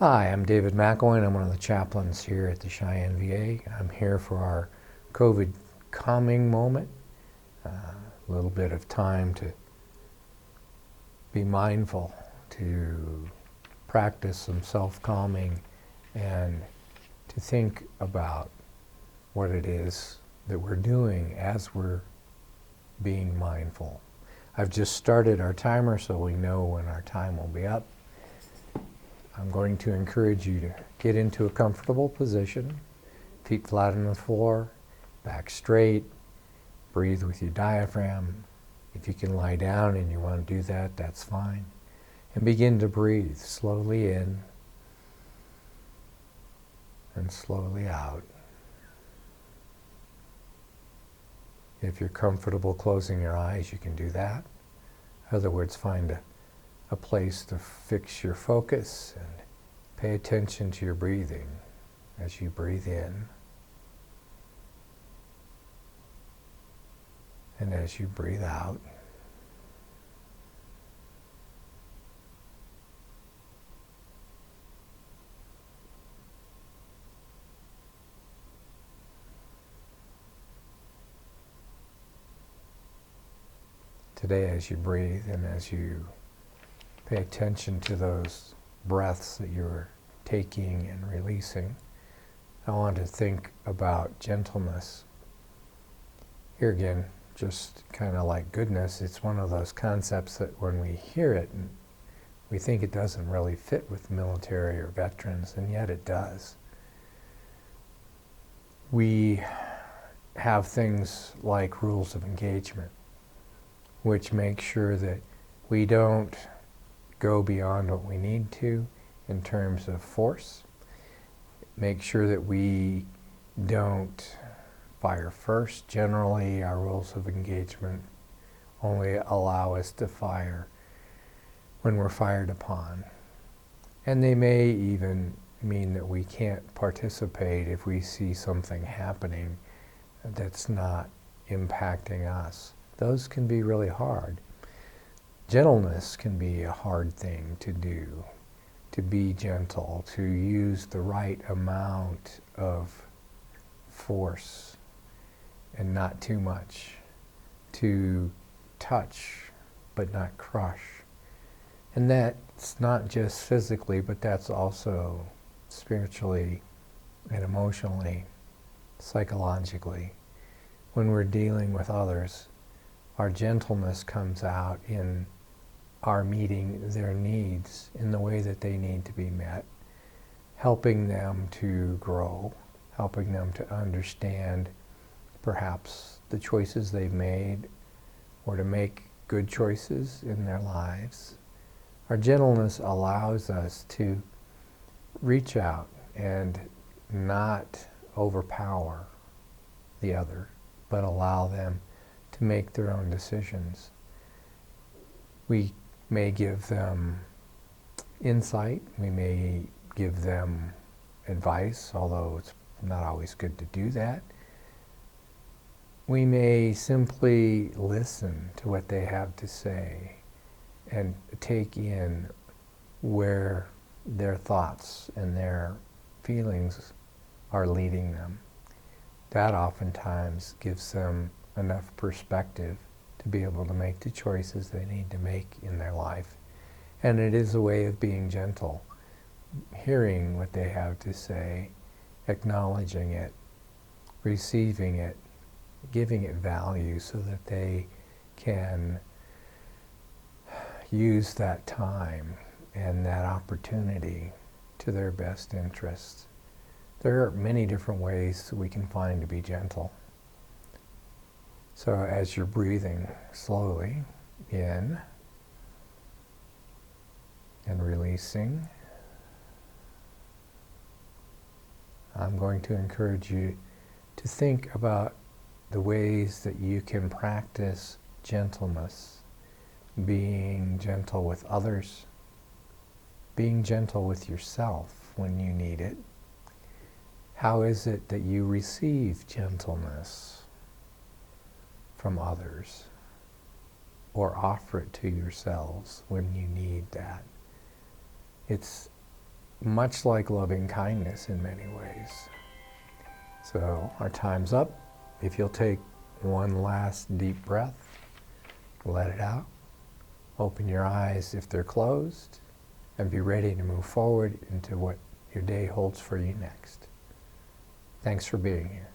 Hi, I'm David McElwain. I'm one of the chaplains here at the Cheyenne VA. I'm here for our COVID calming moment. A little bit of time to be mindful, to practice some self-calming, and to think about what it is that we're doing as we're being mindful. I've just started our timer so we know when our time will be up. I'm going to encourage you to get into a comfortable position, feet flat on the floor, back straight, breathe with your diaphragm. If you can lie down and you want to do that, that's fine. And begin to breathe slowly in and slowly out. If you're comfortable closing your eyes, you can do that. In other words, find a place to fix your focus and pay attention to your breathing as you breathe in and as you breathe out. Today, as you breathe and as you pay attention to those breaths that you're taking and releasing, I want to think about gentleness. Here again, just kind of like goodness, it's one of those concepts that when we hear it, we think it doesn't really fit with military or veterans, and yet it does. We have things like rules of engagement, which make sure that we don't go beyond what we need to in terms of force. Make sure that we don't fire first. Generally, our rules of engagement only allow us to fire when we're fired upon. And they may even mean that we can't participate if we see something happening that's not impacting us. Those can be really hard. Gentleness can be a hard thing to do, to be gentle, to use the right amount of force and not too much, to touch but not crush. And that's not just physically, but that's also spiritually and emotionally, psychologically. When we're dealing with others, our gentleness comes out in our meeting their needs in the way that they need to be met, helping them to grow, helping them to understand perhaps the choices they've made or to make good choices in their lives. Our gentleness allows us to reach out and not overpower the other, but allow them to make their own decisions. We may give them insight, we may give them advice, although it's not always good to do that. We may simply listen to what they have to say and take in where their thoughts and their feelings are leading them. That oftentimes gives them enough perspective to be able to make the choices they need to make in their life. And it is a way of being gentle, hearing what they have to say, acknowledging it, receiving it, giving it value so that they can use that time and that opportunity to their best interest. There are many different ways that we can find to be gentle. So as you're breathing slowly in and releasing, I'm going to encourage you to think about the ways that you can practice gentleness, being gentle with others, being gentle with yourself when you need it. How is it that you receive gentleness from others or offer it to yourselves when you need that? It's much like loving kindness in many ways. So our time's up. If you'll take one last deep breath, let it out, open your eyes if they're closed, and be ready to move forward into what your day holds for you next. Thanks for being here.